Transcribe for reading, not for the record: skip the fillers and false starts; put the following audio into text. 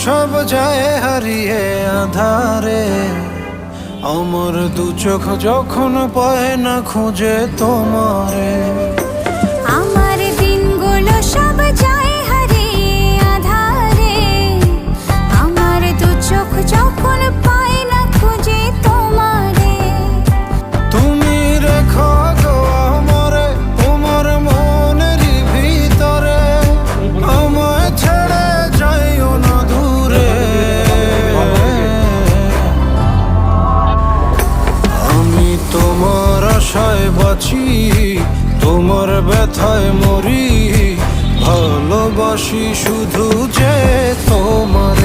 সব যায় হারিয়ে আধারে, আমার দু চোখ যখন পায় না খুঁজে তোমারে। আমার দিনগুলো সব যায় হারিয়ে আধারে, আমার দু চোখ যখন পায় না খুঁজে তোমারে। তুমি রেখো গো আমারে তোমার মনেরই ভিতরে, আমায় ছেড়ে যাইও না দূরে। আমি তোমার আশায় বাঁচি, তোমার ব্যথায় মরি, ভালোবাসি শুধু যে তোমার।